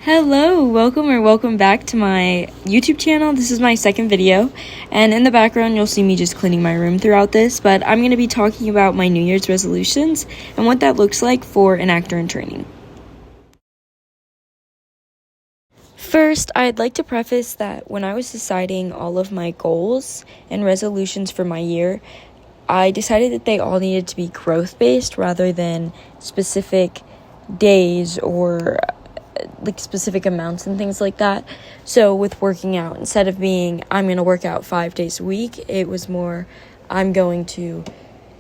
Hello, welcome back to my YouTube channel. This is my second video, and in the background you'll see me just cleaning my room throughout this, but I'm going to be talking about my New Year's resolutions and what that looks like for an actor in training. First, I'd like to preface that when I was deciding all of my goals and resolutions for my year, I decided that they all needed to be growth-based rather than specific days or specific amounts and things like that. So with working out, instead of being I'm going to work out 5 days a week, it was more I'm going to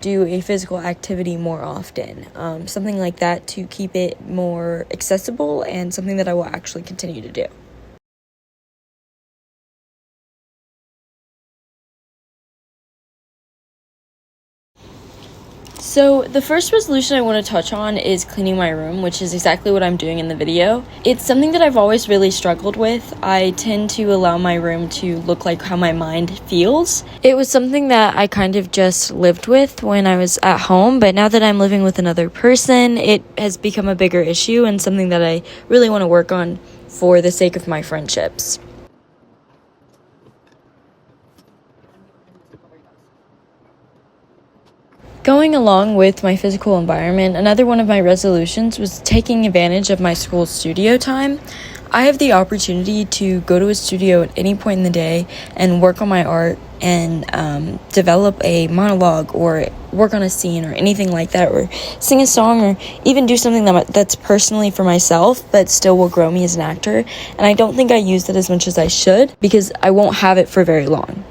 do a physical activity more often, something like that, to keep it more accessible and something that I will actually continue to do. So the first resolution I want to touch on is cleaning my room, which is exactly what I'm doing in the video. It's something that I've always really struggled with. I tend to allow my room to look like how my mind feels. It was something that I kind of just lived with when I was at home, but now that I'm living with another person, it has become a bigger issue and something that I really want to work on for the sake of my friendships. Going along with my physical environment, another one of my resolutions was taking advantage of my school studio time. I have the opportunity to go to a studio at any point in the day and work on my art and develop a monologue or work on a scene or anything like that, or sing a song, or even do something that's personally for myself but still will grow me as an actor. And I don't think I use it as much as I should because I won't have it for very long.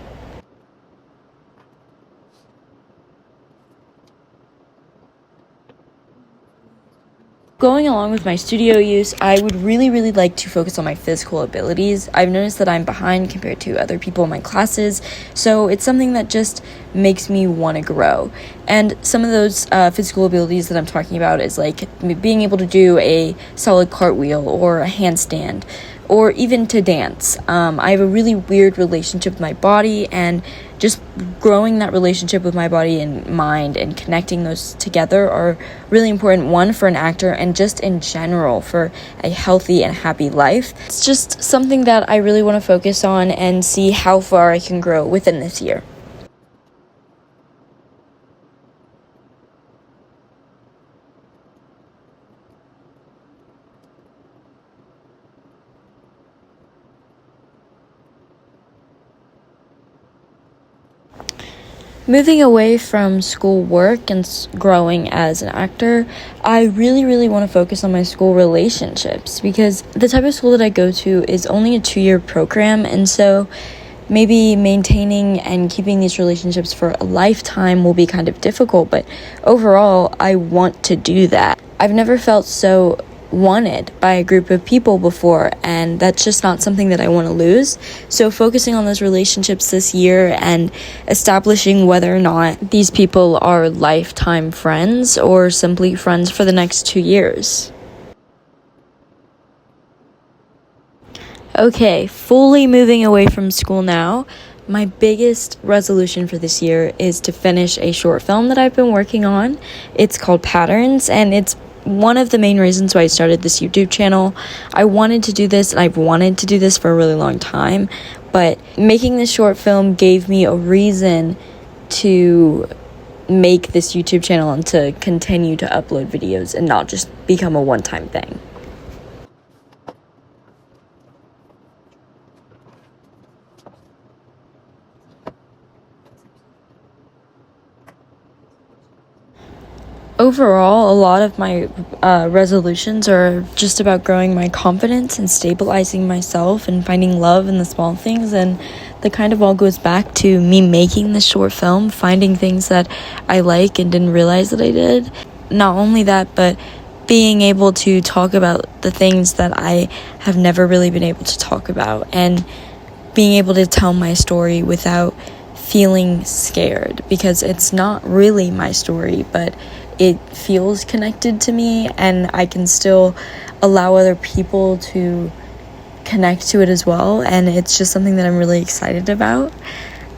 Going along with my studio use, I would really like to focus on my physical abilities. I've noticed that I'm behind compared to other people in my classes, so it's something that just makes me want to grow. And some of those physical abilities that I'm talking about is like being able to do a solid cartwheel or a handstand, or even to dance. I have a really weird relationship with my body, and just growing that relationship with my body and mind and connecting those together are really important, one, for an actor, and just in general for a healthy and happy life. It's just something that I really want to focus on and see how far I can grow within this year. Moving away from school work and growing as an actor, I really want to focus on my school relationships, because the type of school that I go to is only a 2-year program, and so maybe maintaining and keeping these relationships for a lifetime will be kind of difficult, but overall, I want to do that. I've never felt so wanted by a group of people before, and that's just not something that I want to lose. So focusing on those relationships this year and establishing whether or not these people are lifetime friends or simply friends for the next 2 years. Okay, fully moving away from school now. My biggest resolution for this year is to finish a short film that I've been working on. It's called Patterns, and it's one of the main reasons why I started this YouTube channel. I wanted to do this, and I've wanted to do this for a really long time, but making this short film gave me a reason to make this YouTube channel and to continue to upload videos and not just become a one-time thing. Overall, a lot of my resolutions are just about growing my confidence and stabilizing myself and finding love in the small things, and that kind of all goes back to me making this short film, finding things that I like and didn't realize that I did. Not only that, but being able to talk about the things that I have never really been able to talk about, and being able to tell my story without feeling scared, because it's not really my story, but it feels connected to me, and I can still allow other people to connect to it as well, and it's just something that I'm really excited about.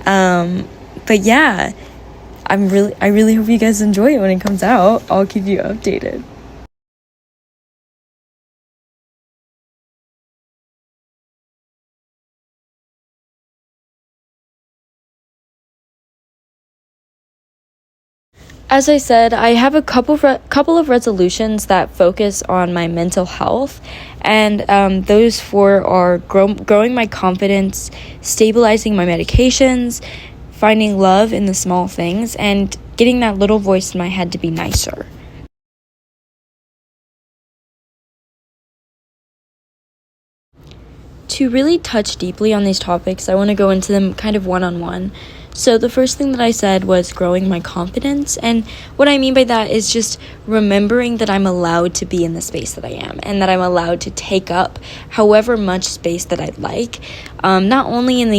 But yeah, I really hope you guys enjoy it when it comes out. I'll keep you updated. As I said, I have a couple of resolutions that focus on my mental health, and those four are growing my confidence, stabilizing my medications, finding love in the small things, and getting that little voice in my head to be nicer. To really touch deeply on these topics, I want to go into them kind of one-on-one. So the first thing that I said was growing my confidence, and what I mean by that is just remembering that I'm allowed to be in the space that I am, and that I'm allowed to take up however much space that I'd like, not only in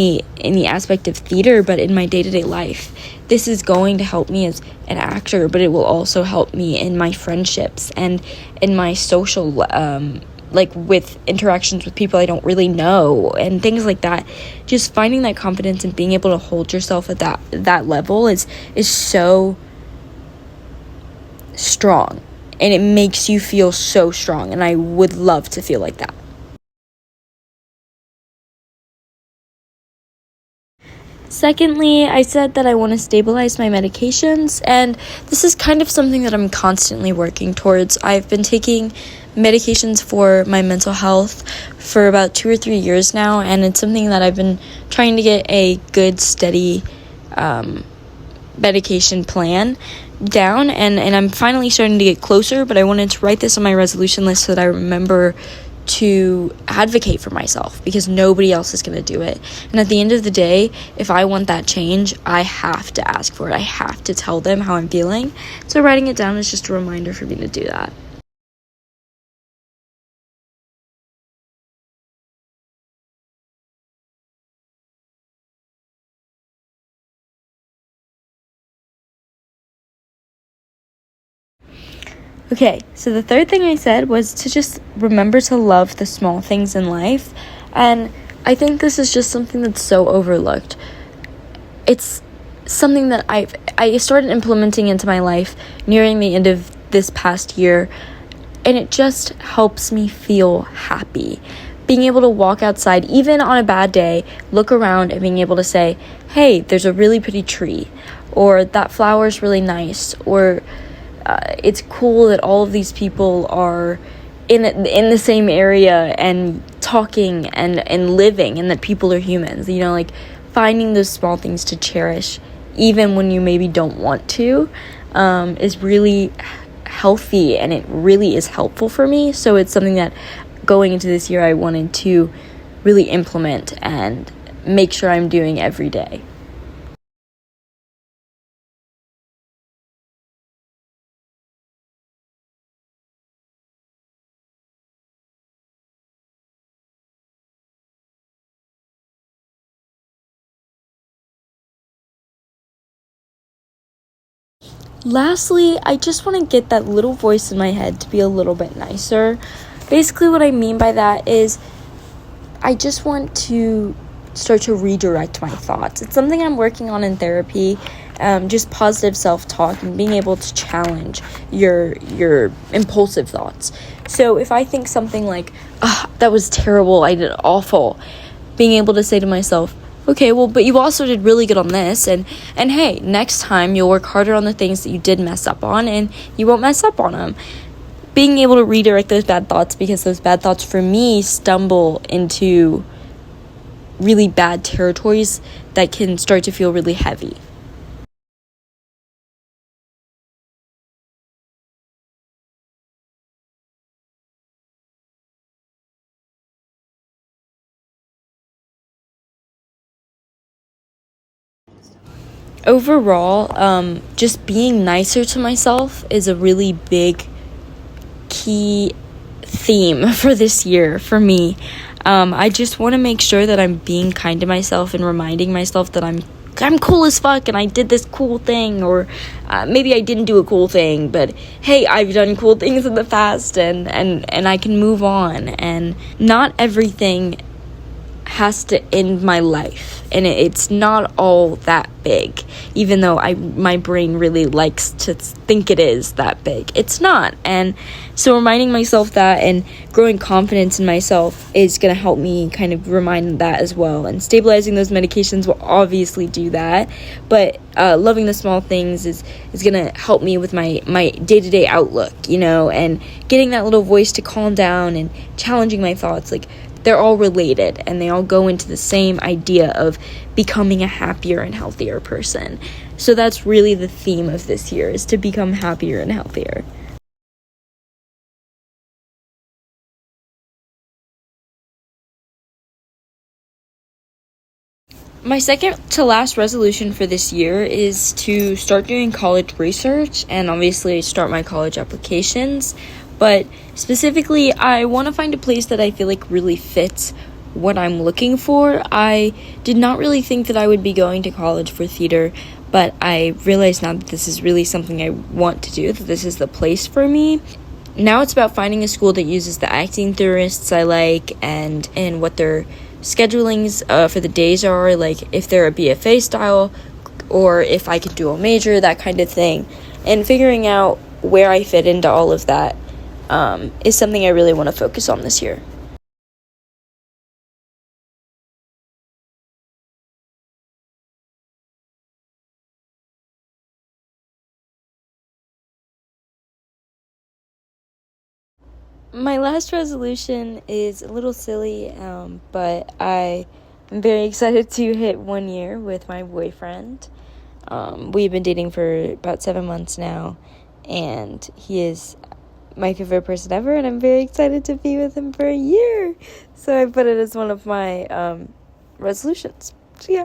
the aspect of theater, but in my day-to-day life. This is going to help me as an actor, but it will also help me in my friendships and in my social with interactions with people I don't really know and things like that. Just finding that confidence and being able to hold yourself at that level is so strong, and it makes you feel so strong, and I would love to feel like that. Secondly, I said that I want to stabilize my medications, and this is kind of something that I'm constantly working towards. I've been taking medications for my mental health for about 2 or 3 years now, and it's something that I've been trying to get a good, steady medication plan down, and I'm finally starting to get closer, but I wanted to write this on my resolution list so that I remember to advocate for myself, because nobody else is going to do it. And at the end of the day, if I want that change, I have to ask for it. I have to tell them how I'm feeling. So writing it down is just a reminder for me to do that. Okay, so the third thing I said was to just remember to love the small things in life. And I think this is just something that's so overlooked. It's something that I started implementing into my life nearing the end of this past year, and it just helps me feel happy. Being able to walk outside, even on a bad day, look around and being able to say, hey, there's a really pretty tree, or that flower's really nice, or it's cool that all of these people are in the same area and talking and living, and that people are humans. Like finding those small things to cherish, even when you maybe don't want to, is really healthy, and it really is helpful for me. So it's something that going into this year I wanted to really implement and make sure I'm doing every day. Lastly, I just want to get that little voice in my head to be a little bit nicer. Basically, what I mean by that is I just want to start to redirect my thoughts. It's something I'm working on in therapy, just positive self-talk and being able to challenge your impulsive thoughts. So if I think something like, that was terrible, I did awful, being able to say to myself, okay, well, but you also did really good on this, and hey, next time you'll work harder on the things that you did mess up on, and you won't mess up on them. Being able to redirect those bad thoughts, because those bad thoughts for me stumble into really bad territories that can start to feel really heavy. Overall, just being nicer to myself is a really big key theme for this year for me. I just want to make sure that I'm being kind to myself and reminding myself that I'm cool as fuck and I did this cool thing, or maybe I didn't do a cool thing, but hey, I've done cool things in the past, and I can move on, and not everything has to end my life, and it's not all that big, even though my brain really likes to think it is that big. It's not. And so reminding myself that and growing confidence in myself is going to help me kind of remind that as well. And stabilizing those medications will obviously do that, but loving the small things is going to help me with my day-to-day outlook, and getting that little voice to calm down and challenging my thoughts. Like, they're all related, and they all go into the same idea of becoming a happier and healthier person. So that's really the theme of this year, is to become happier and healthier. My second to last resolution for this year is to start doing college research and obviously start my college applications. But specifically, I want to find a place that I feel like really fits what I'm looking for. I did not really think that I would be going to college for theater, but I realize now that this is really something I want to do, that this is the place for me. Now it's about finding a school that uses the acting theorists I like and what their schedulings for the days are, like if they're a BFA style or if I could do a major, that kind of thing. And figuring out where I fit into all of that is something I really want to focus on this year. My last resolution is a little silly, but I am very excited to hit 1 year with my boyfriend. We've been dating for about 7 months now, and he is my favorite person ever, and I'm very excited to be with him for a year. So I put it as one of my resolutions. So yeah.